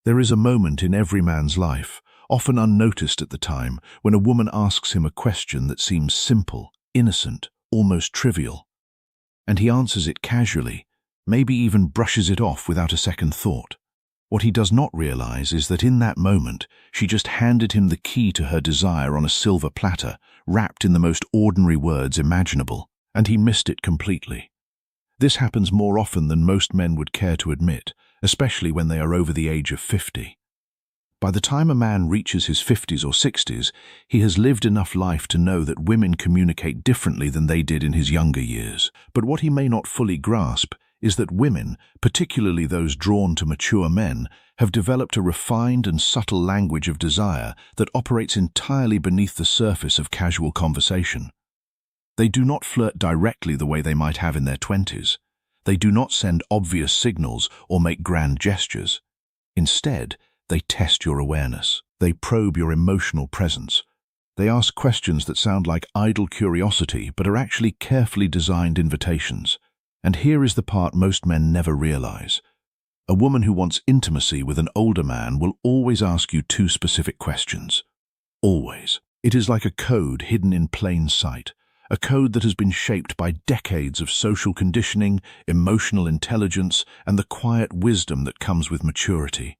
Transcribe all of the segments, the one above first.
There is a moment in every man's life, often unnoticed at the time, when a woman asks him a question that seems simple, innocent, almost trivial. And he answers it casually, maybe even brushes it off without a second thought. What he does not realize is that in that moment, she just handed him the key to her desire on a silver platter, wrapped in the most ordinary words imaginable, and he missed it completely. This happens more often than most men would care to admit, especially when they are over the age of 50. By the time a man reaches his 50s or 60s, he has lived enough life to know that women communicate differently than they did in his younger years. But what he may not fully grasp is that women, particularly those drawn to mature men, have developed a refined and subtle language of desire that operates entirely beneath the surface of casual conversation. They do not flirt directly the way they might have in their 20s. They do not send obvious signals or make grand gestures. Instead, they test your awareness. They probe your emotional presence. They ask questions that sound like idle curiosity but are actually carefully designed invitations. And here is the part most men never realize. A woman who wants intimacy with an older man will always ask you two specific questions. Always. It is like a code hidden in plain sight. A code that has been shaped by decades of social conditioning, emotional intelligence, and the quiet wisdom that comes with maturity.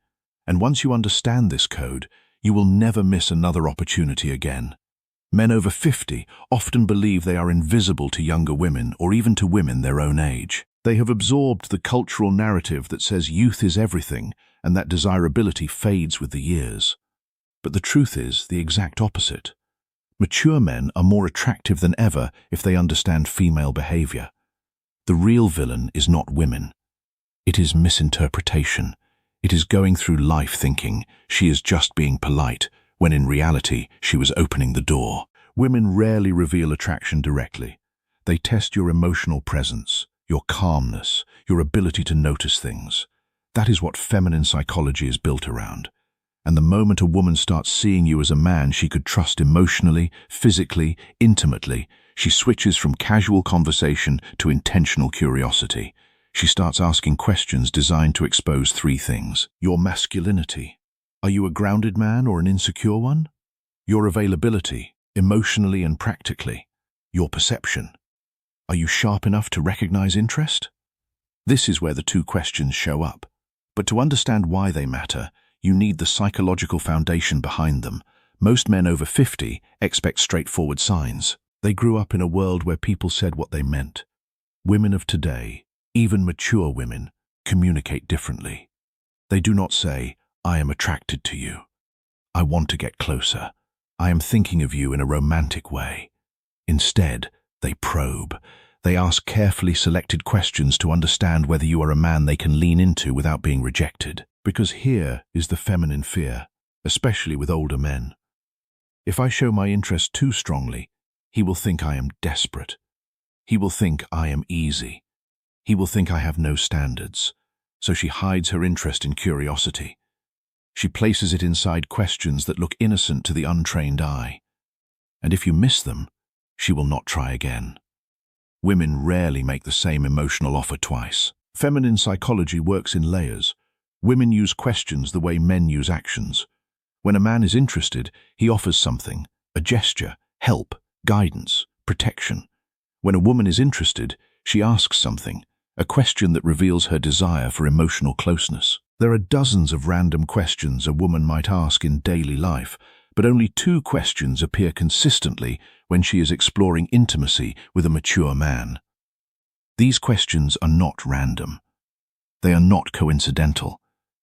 And once you understand this code, you will never miss another opportunity again. Men over 50 often believe they are invisible to younger women or even to women their own age. They have absorbed the cultural narrative that says youth is everything and that desirability fades with the years. But the truth is the exact opposite. Mature men are more attractive than ever if they understand female behavior. The real villain is not women. It is misinterpretation. It is going through life thinking she is just being polite, when in reality she was opening the door. Women rarely reveal attraction directly. They test your emotional presence, your calmness, your ability to notice things. That is what feminine psychology is built around. And the moment a woman starts seeing you as a man she could trust emotionally, physically, intimately, she switches from casual conversation to intentional curiosity. She starts asking questions designed to expose three things. Your masculinity. Are you a grounded man or an insecure one? Your availability, emotionally and practically. Your perception. Are you sharp enough to recognize interest? This is where the two questions show up. But to understand why they matter, you need the psychological foundation behind them. Most men over 50 expect straightforward signs. They grew up in a world where people said what they meant. Women of today, even mature women, communicate differently. They do not say, "I am attracted to you. I want to get closer. I am thinking of you in a romantic way." Instead, they probe. They ask carefully selected questions to understand whether you are a man they can lean into without being rejected. Because here is the feminine fear, especially with older men. If I show my interest too strongly, he will think I am desperate. He will think I am easy. He will think I have no standards. So she hides her interest in curiosity. She places it inside questions that look innocent to the untrained eye. And if you miss them, she will not try again. Women rarely make the same emotional offer twice. Feminine psychology works in layers. Women use questions the way men use actions. When a man is interested, he offers something, a gesture, help, guidance, protection. When a woman is interested, she asks something, a question that reveals her desire for emotional closeness. There are dozens of random questions a woman might ask in daily life, but only two questions appear consistently when she is exploring intimacy with a mature man. These questions are not random. They are not coincidental.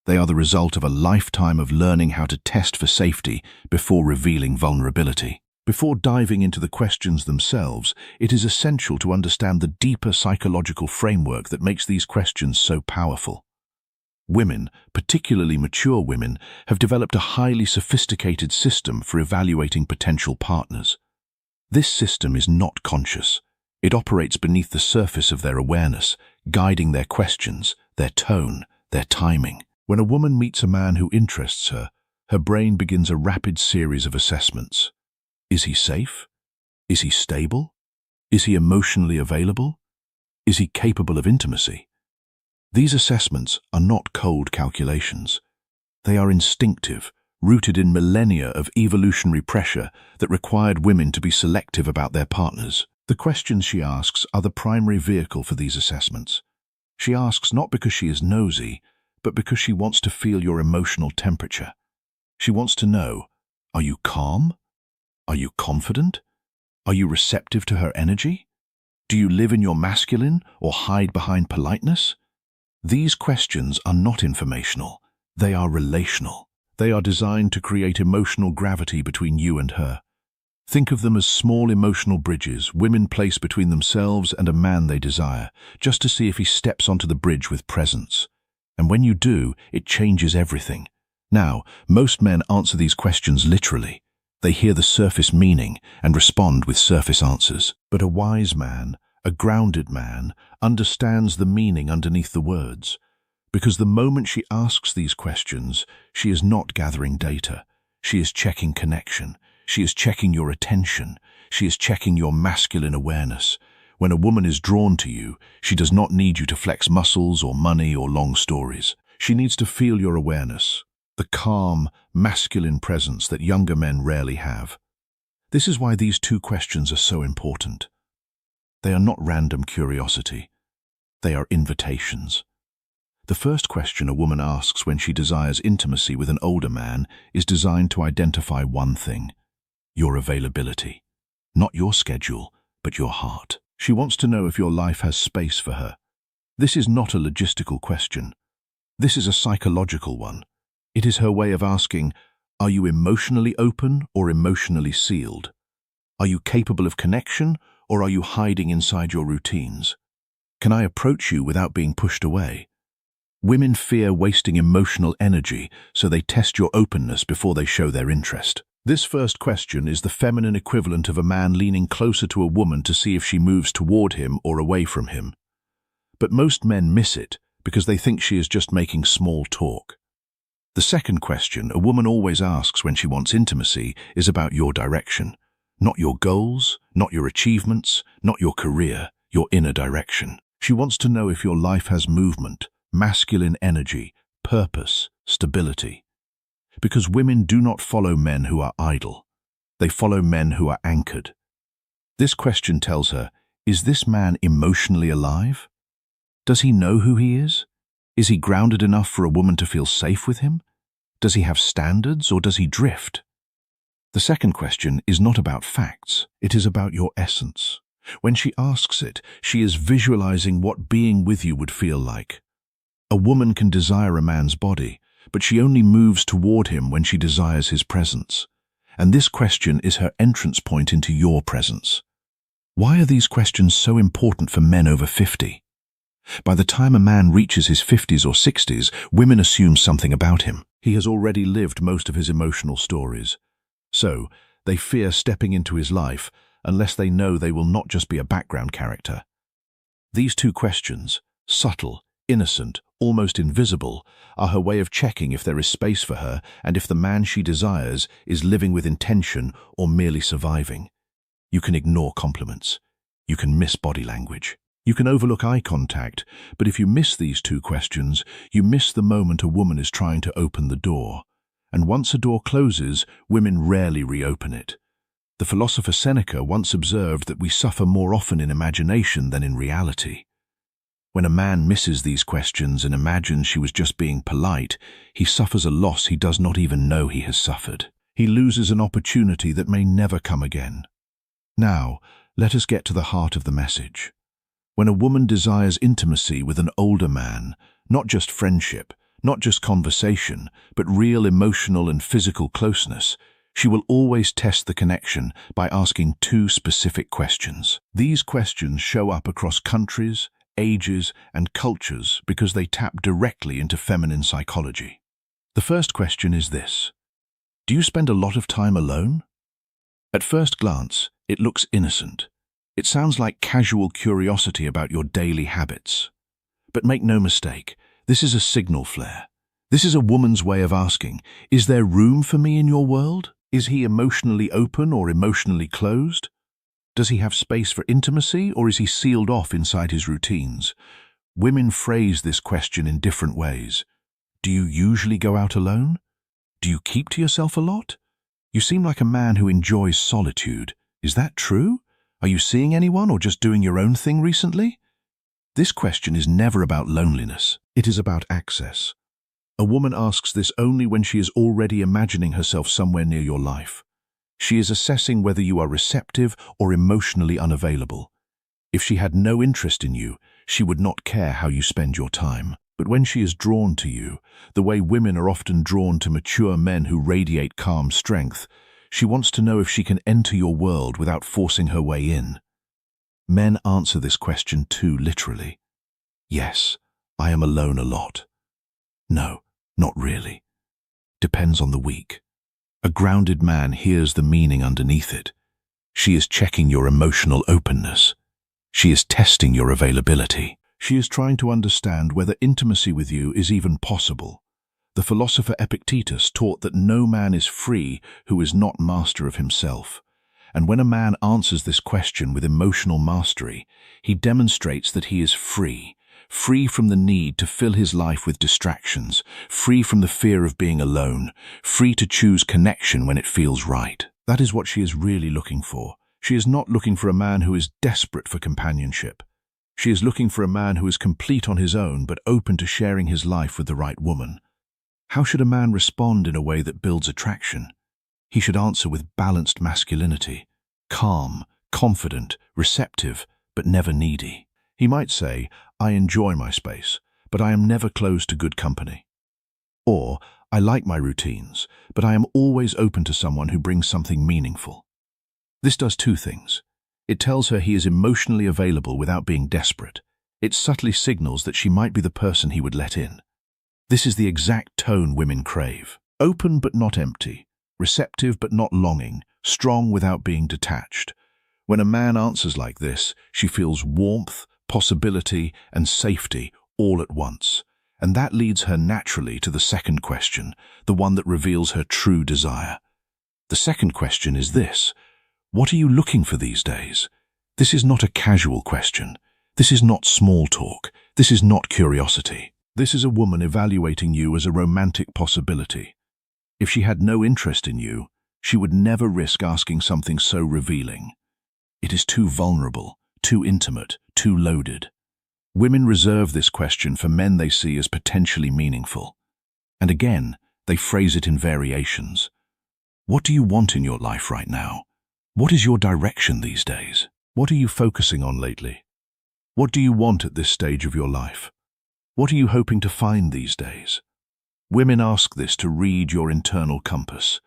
They are the result of a lifetime of learning how to test for safety before revealing vulnerability. Before diving into the questions themselves, it is essential to understand the deeper psychological framework that makes these questions so powerful. Women, particularly mature women, have developed a highly sophisticated system for evaluating potential partners. This system is not conscious. It operates beneath the surface of their awareness, guiding their questions, their tone, their timing. When a woman meets a man who interests her, her brain begins a rapid series of assessments. Is he safe? Is he stable? Is he emotionally available? Is he capable of intimacy? These assessments are not cold calculations. They are instinctive, rooted in millennia of evolutionary pressure that required women to be selective about their partners. The questions she asks are the primary vehicle for these assessments. She asks not because she is nosy, but because she wants to feel your emotional temperature. She wants to know, are you calm? Are you confident? Are you receptive to her energy? Do you live in your masculine or hide behind politeness? These questions are not informational. They are relational. They are designed to create emotional gravity between you and her. Think of them as small emotional bridges women place between themselves and a man they desire, just to see if he steps onto the bridge with presence. And when you do, it changes everything. Now, most men answer these questions literally. They hear the surface meaning and respond with surface answers. But a wise man, a grounded man, understands the meaning underneath the words. Because the moment she asks these questions, she is not gathering data. She is checking connection. She is checking your attention. She is checking your masculine awareness. When a woman is drawn to you, she does not need you to flex muscles or money or long stories. She needs to feel your awareness, the calm, masculine presence that younger men rarely have. This is why these two questions are so important. They are not random curiosity. They are invitations. The first question a woman asks when she desires intimacy with an older man is designed to identify one thing: your availability. Not your schedule, but your heart. She wants to know if your life has space for her. This is not a logistical question. This is a psychological one. It is her way of asking, are you emotionally open or emotionally sealed? Are you capable of connection or are you hiding inside your routines? Can I approach you without being pushed away? Women fear wasting emotional energy, so they test your openness before they show their interest. This first question is the feminine equivalent of a man leaning closer to a woman to see if she moves toward him or away from him. But most men miss it because they think she is just making small talk. The second question a woman always asks when she wants intimacy is about your direction. Not your goals, not your achievements, not your career, your inner direction. She wants to know if your life has movement, masculine energy, purpose, stability. Because women do not follow men who are idle. They follow men who are anchored. This question tells her, is this man emotionally alive? Does he know who he is? Is he grounded enough for a woman to feel safe with him? Does he have standards or does he drift? The second question is not about facts. It is about your essence. When she asks it, she is visualizing what being with you would feel like. A woman can desire a man's body, but she only moves toward him when she desires his presence. And this question is her entrance point into your presence. Why are these questions so important for men over 50? By the time a man reaches his 50s or 60s, women assume something about him. He has already lived most of his emotional stories. So, they fear stepping into his life unless they know they will not just be a background character. These two questions, subtle, innocent, almost invisible, are her way of checking if there is space for her and if the man she desires is living with intention or merely surviving. You can ignore compliments. You can miss body language. You can overlook eye contact, but if you miss these two questions, you miss the moment a woman is trying to open the door. And once a door closes, women rarely reopen it. The philosopher Seneca once observed that we suffer more often in imagination than in reality. When a man misses these questions and imagines she was just being polite, he suffers a loss he does not even know he has suffered. He loses an opportunity that may never come again. Now, let us get to the heart of the message. When a woman desires intimacy with an older man, not just friendship, not just conversation, but real emotional and physical closeness, she will always test the connection by asking two specific questions. These questions show up across countries, ages, and cultures because they tap directly into feminine psychology. The first question is this: do you spend a lot of time alone? At first glance, it looks innocent. It sounds like casual curiosity about your daily habits. But make no mistake, this is a signal flare. This is a woman's way of asking, is there room for me in your world? Is he emotionally open or emotionally closed? Does he have space for intimacy or is he sealed off inside his routines? Women phrase this question in different ways. Do you usually go out alone? Do you keep to yourself a lot? You seem like a man who enjoys solitude. Is that true? Are you seeing anyone or just doing your own thing recently? This question is never about loneliness. It is about access. A woman asks this only when she is already imagining herself somewhere near your life. She is assessing whether you are receptive or emotionally unavailable. If she had no interest in you, she would not care how you spend your time. But when she is drawn to you, the way women are often drawn to mature men who radiate calm strength, she wants to know if she can enter your world without forcing her way in. Men answer this question too literally. Yes, I am alone a lot. No, not really. Depends on the week. A grounded man hears the meaning underneath it. She is checking your emotional openness. She is testing your availability. She is trying to understand whether intimacy with you is even possible. The philosopher Epictetus taught that no man is free who is not master of himself. And when a man answers this question with emotional mastery, he demonstrates that he is free from the need to fill his life with distractions, free from the fear of being alone, free to choose connection when it feels right. That is what she is really looking for. She is not looking for a man who is desperate for companionship. She is looking for a man who is complete on his own but open to sharing his life with the right woman. How should a man respond in a way that builds attraction? He should answer with balanced masculinity, calm, confident, receptive, but never needy. He might say, I enjoy my space, but I am never closed to good company. Or, I like my routines, but I am always open to someone who brings something meaningful. This does two things. It tells her he is emotionally available without being desperate. It subtly signals that she might be the person he would let in. This is the exact tone women crave. Open but not empty, receptive but not longing, strong without being detached. When a man answers like this, she feels warmth, possibility, and safety all at once. And that leads her naturally to the second question, the one that reveals her true desire. The second question is this: what are you looking for these days? This is not a casual question. This is not small talk. This is not curiosity. This is a woman evaluating you as a romantic possibility. If she had no interest in you, she would never risk asking something so revealing. It is too vulnerable, too intimate, too loaded. Women reserve this question for men they see as potentially meaningful. And again, they phrase it in variations. What do you want in your life right now? What is your direction these days? What are you focusing on lately? What do you want at this stage of your life? What are you hoping to find these days? Women ask this to read your internal compass.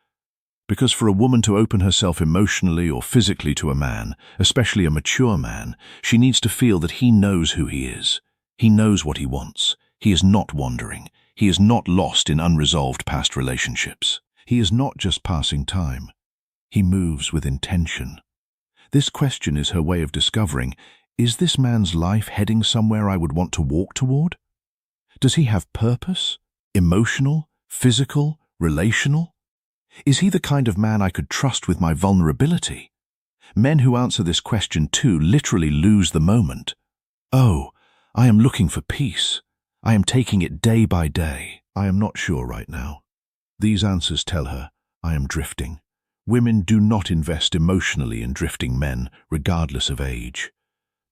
Because for a woman to open herself emotionally or physically to a man, especially a mature man, she needs to feel that he knows who he is. He knows what he wants. He is not wandering. He is not lost in unresolved past relationships. He is not just passing time. He moves with intention. This question is her way of discovering, is this man's life heading somewhere I would want to walk toward? Does he have purpose? Emotional? Physical? Relational? Is he the kind of man I could trust with my vulnerability? Men who answer this question too literally lose the moment. Oh, I am looking for peace. I am taking it day by day. I am not sure right now. These answers tell her, I am drifting. Women do not invest emotionally in drifting men, regardless of age.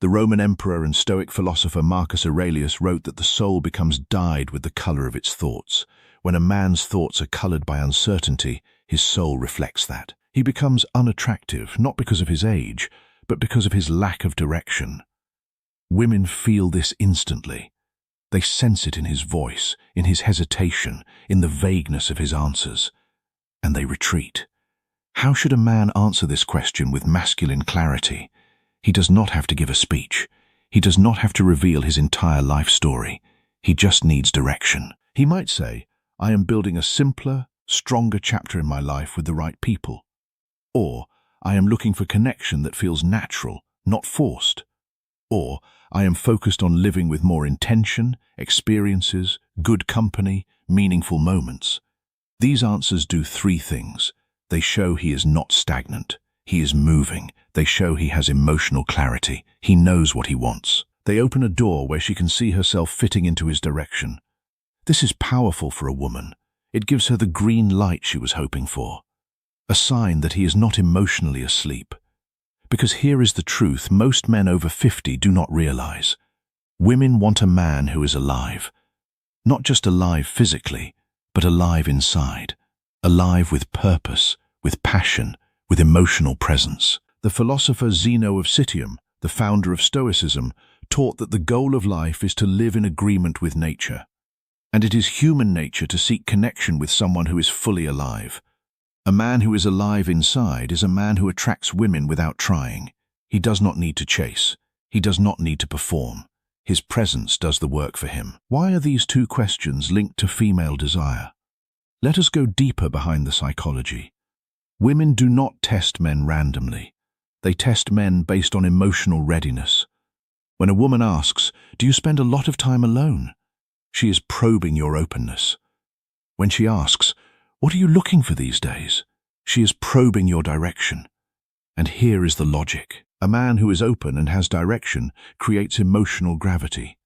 The Roman emperor and Stoic philosopher Marcus Aurelius wrote that the soul becomes dyed with the color of its thoughts. When a man's thoughts are colored by uncertainty, his soul reflects that. He becomes unattractive, not because of his age, but because of his lack of direction. Women feel this instantly. They sense it in his voice, in his hesitation, in the vagueness of his answers. And they retreat. How should a man answer this question with masculine clarity? He does not have to give a speech. He does not have to reveal his entire life story. He just needs direction. He might say, I am building a simpler, stronger chapter in my life with the right people. Or, I am looking for connection that feels natural, not forced. Or, I am focused on living with more intention, experiences, good company, meaningful moments. These answers do three things. They show he is not stagnant. He is moving. They show he has emotional clarity. He knows what he wants. They open a door where she can see herself fitting into his direction. This is powerful for a woman. It gives her the green light she was hoping for, a sign that he is not emotionally asleep. Because here is the truth most men over 50 do not realize. Women want a man who is alive. Not just alive physically, but alive inside. Alive with purpose, with passion, with emotional presence. The philosopher Zeno of Citium, the founder of Stoicism, taught that the goal of life is to live in agreement with nature. And it is human nature to seek connection with someone who is fully alive. A man who is alive inside is a man who attracts women without trying. He does not need to chase. He does not need to perform. His presence does the work for him. Why are these two questions linked to female desire? Let us go deeper behind the psychology. Women do not test men randomly. They test men based on emotional readiness. When a woman asks, "Do you spend a lot of time alone?" she is probing your openness. When she asks, "What are you looking for these days?" she is probing your direction. And here is the logic. A man who is open and has direction creates emotional gravity.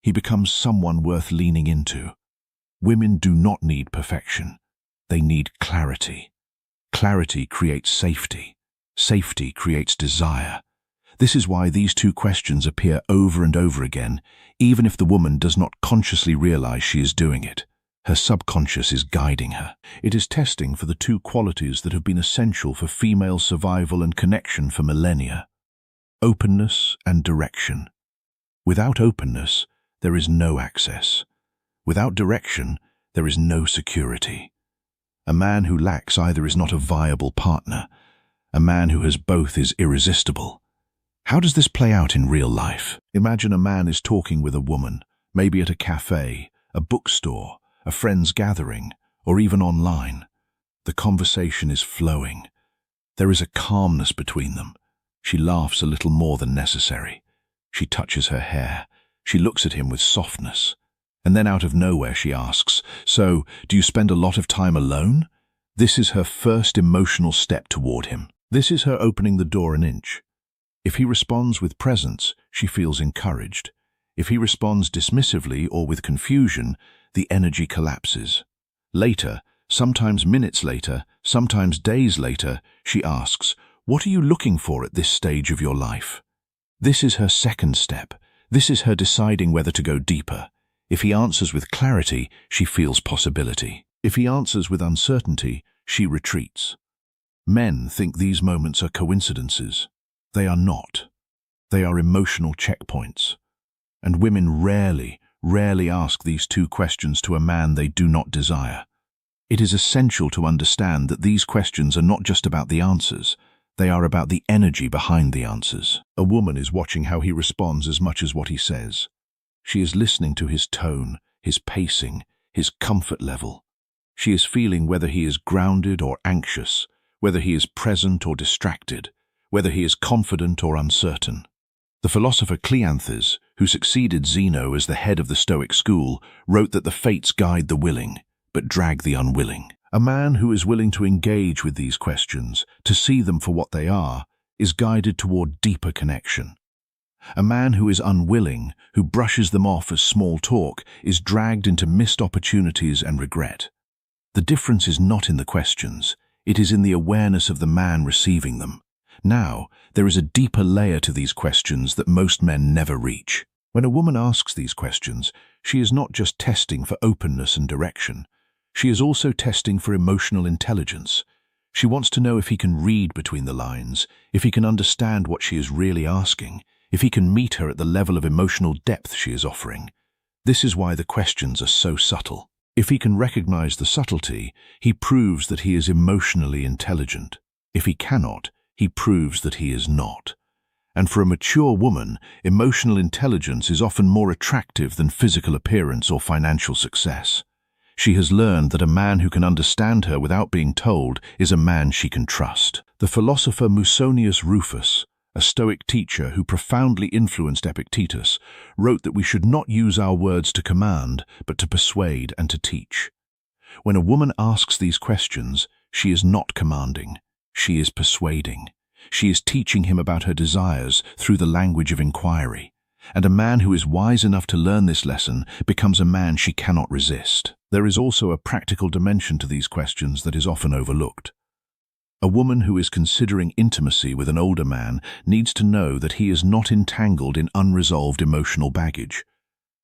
He becomes someone worth leaning into. Women do not need perfection. They need clarity. Clarity creates safety. Safety creates desire. This is why these two questions appear over and over again, even if the woman does not consciously realize she is doing it. Her subconscious is guiding her. It is testing for the two qualities that have been essential for female survival and connection for millennia: openness and direction. Without openness, there is no access. Without direction, there is no security. A man who lacks either is not a viable partner. A man who has both is irresistible. How does this play out in real life? Imagine a man is talking with a woman, maybe at a cafe, a bookstore, a friend's gathering, or even online. The conversation is flowing. There is a calmness between them. She laughs a little more than necessary. She touches her hair. She looks at him with softness. And then out of nowhere she asks, "So, do you spend a lot of time alone?" This is her first emotional step toward him. This is her opening the door an inch. If he responds with presence, she feels encouraged. If he responds dismissively or with confusion, the energy collapses. Later, sometimes minutes later, sometimes days later, she asks, "What are you looking for at this stage of your life?" This is her second step. This is her deciding whether to go deeper. If he answers with clarity, she feels possibility. If he answers with uncertainty, she retreats. Men think these moments are coincidences. They are not. They are emotional checkpoints. And women rarely ask these two questions to a man they do not desire. It is essential to understand that these questions are not just about the answers. They are about the energy behind the answers. A woman is watching how he responds as much as what he says. She is listening to his tone, his pacing, his comfort level. She is feeling whether he is grounded or anxious, whether he is present or distracted, whether he is confident or uncertain. The philosopher Cleanthes, who succeeded Zeno as the head of the Stoic school, wrote that the fates guide the willing, but drag the unwilling. A man who is willing to engage with these questions, to see them for what they are, is guided toward deeper connection. A man who is unwilling, who brushes them off as small talk, is dragged into missed opportunities and regret. The difference is not in the questions, it is in the awareness of the man receiving them. Now, there is a deeper layer to these questions that most men never reach. When a woman asks these questions, she is not just testing for openness and direction. She is also testing for emotional intelligence. She wants to know if he can read between the lines, if he can understand what she is really asking, if he can meet her at the level of emotional depth she is offering. This is why the questions are so subtle. If he can recognize the subtlety, he proves that he is emotionally intelligent. If he cannot, he proves that he is not. And for a mature woman, emotional intelligence is often more attractive than physical appearance or financial success. She has learned that a man who can understand her without being told is a man she can trust. The philosopher Musonius Rufus, a Stoic teacher who profoundly influenced Epictetus, wrote that we should not use our words to command, but to persuade and to teach. When a woman asks these questions, she is not commanding. She is persuading. She is teaching him about her desires through the language of inquiry. And a man who is wise enough to learn this lesson becomes a man she cannot resist. There is also a practical dimension to these questions that is often overlooked. A woman who is considering intimacy with an older man needs to know that he is not entangled in unresolved emotional baggage.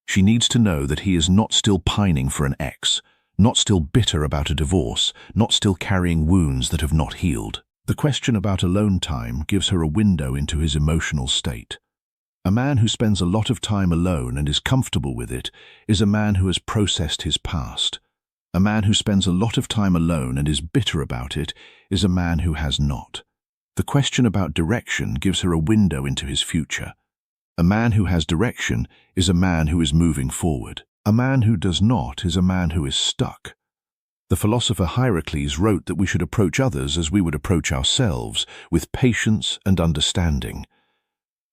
She needs to know that he is not still pining for an ex, not still bitter about a divorce, not still carrying wounds that have not healed. The question about alone time gives her a window into his emotional state. A man who spends a lot of time alone and is comfortable with it is a man who has processed his past. A man who spends a lot of time alone and is bitter about it is a man who has not. The question about direction gives her a window into his future. A man who has direction is a man who is moving forward. A man who does not is a man who is stuck. The philosopher Hierocles wrote that we should approach others as we would approach ourselves, with patience and understanding.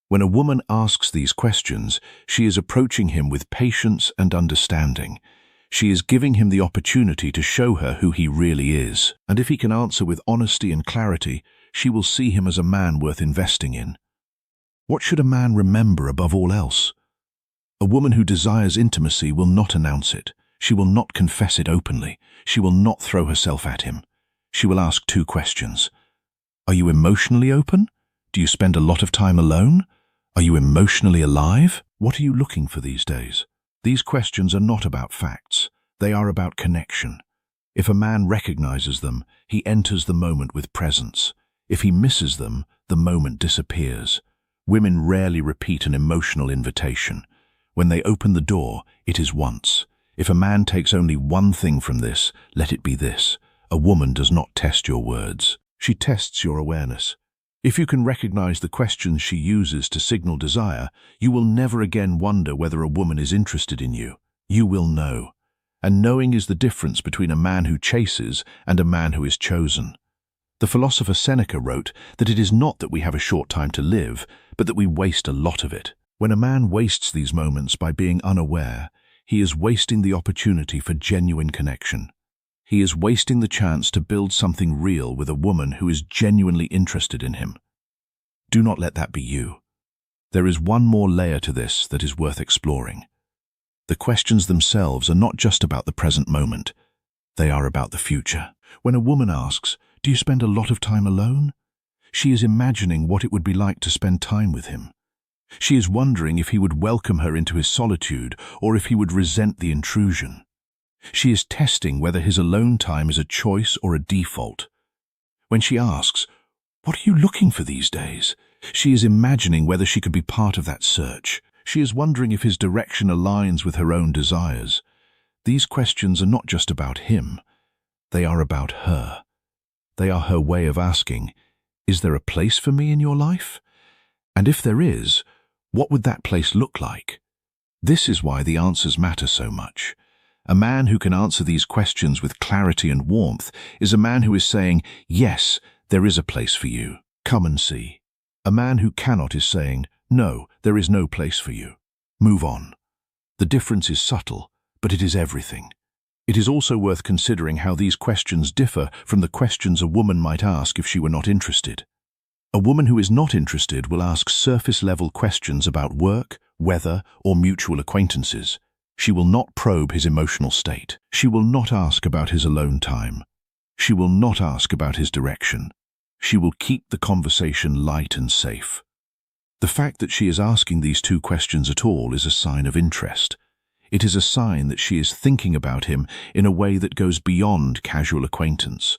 When a woman asks these questions, she is approaching him with patience and understanding. She is giving him the opportunity to show her who he really is. And if he can answer with honesty and clarity, she will see him as a man worth investing in. What should a man remember above all else? A woman who desires intimacy will not announce it. She will not confess it openly. She will not throw herself at him. She will ask 2 questions. Are you emotionally open? Do you spend a lot of time alone? Are you emotionally alive? What are you looking for these days? These questions are not about facts. They are about connection. If a man recognizes them, he enters the moment with presence. If he misses them, the moment disappears. Women rarely repeat an emotional invitation. When they open the door, it is once. If a man takes only one thing from this, let it be this: a woman does not test your words. She tests your awareness. If you can recognize the questions she uses to signal desire, you will never again wonder whether a woman is interested in you. You will know. And knowing is the difference between a man who chases and a man who is chosen. The philosopher Seneca wrote that it is not that we have a short time to live, but that we waste a lot of it. When a man wastes these moments by being unaware, he is wasting the opportunity for genuine connection. He is wasting the chance to build something real with a woman who is genuinely interested in him. Do not let that be you. There is one more layer to this that is worth exploring. The questions themselves are not just about the present moment. They are about the future. When a woman asks, "Do you spend a lot of time alone?" she is imagining what it would be like to spend time with him. She is wondering if he would welcome her into his solitude or if he would resent the intrusion. She is testing whether his alone time is a choice or a default. When she asks, "What are you looking for these days?" she is imagining whether she could be part of that search. She is wondering if his direction aligns with her own desires. These questions are not just about him. They are about her. They are her way of asking, "Is there a place for me in your life? And if there is, what would that place look like?" This is why the answers matter so much. A man who can answer these questions with clarity and warmth is a man who is saying, "Yes, there is a place for you. Come and see." A man who cannot is saying, "No, there is no place for you. Move on." The difference is subtle, but it is everything. It is also worth considering how these questions differ from the questions a woman might ask if she were not interested. A woman who is not interested will ask surface-level questions about work, weather, or mutual acquaintances. She will not probe his emotional state. She will not ask about his alone time. She will not ask about his direction. She will keep the conversation light and safe. The fact that she is asking these 2 questions at all is a sign of interest. It is a sign that she is thinking about him in a way that goes beyond casual acquaintance.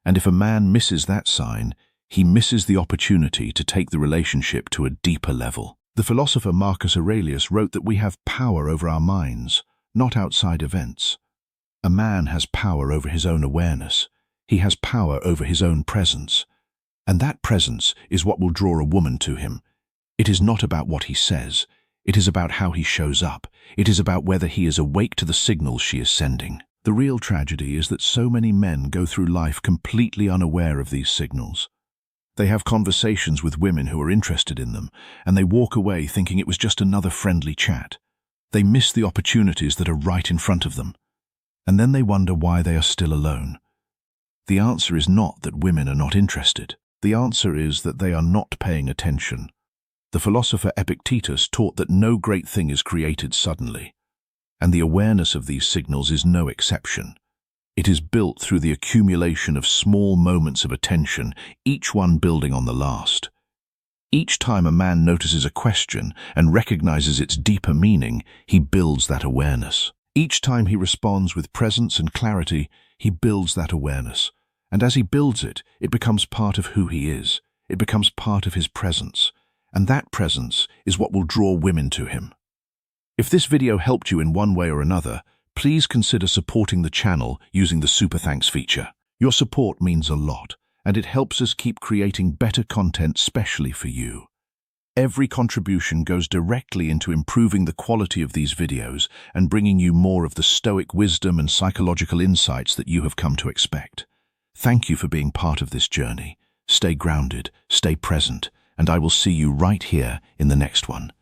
And if a man misses that sign, he misses the opportunity to take the relationship to a deeper level. The philosopher Marcus Aurelius wrote that we have power over our minds, not outside events. A man has power over his own awareness. He has power over his own presence. And that presence is what will draw a woman to him. It is not about what he says. It is about how he shows up. It is about whether he is awake to the signals she is sending. The real tragedy is that so many men go through life completely unaware of these signals. They have conversations with women who are interested in them, and they walk away thinking it was just another friendly chat. They miss the opportunities that are right in front of them. And then they wonder why they are still alone. The answer is not that women are not interested. The answer is that they are not paying attention. The philosopher Epictetus taught that no great thing is created suddenly, and the awareness of these signals is no exception. It is built through the accumulation of small moments of attention, each one building on the last. Each time a man notices a question and recognizes its deeper meaning, he builds that awareness. Each time he responds with presence and clarity, he builds that awareness. And as he builds it, it becomes part of who he is. It becomes part of his presence. And that presence is what will draw women to him. If this video helped you in one way or another, please consider supporting the channel using the Super Thanks feature. Your support means a lot, and it helps us keep creating better content specially for you. Every contribution goes directly into improving the quality of these videos and bringing you more of the stoic wisdom and psychological insights that you have come to expect. Thank you for being part of this journey. Stay grounded, stay present, and I will see you right here in the next one.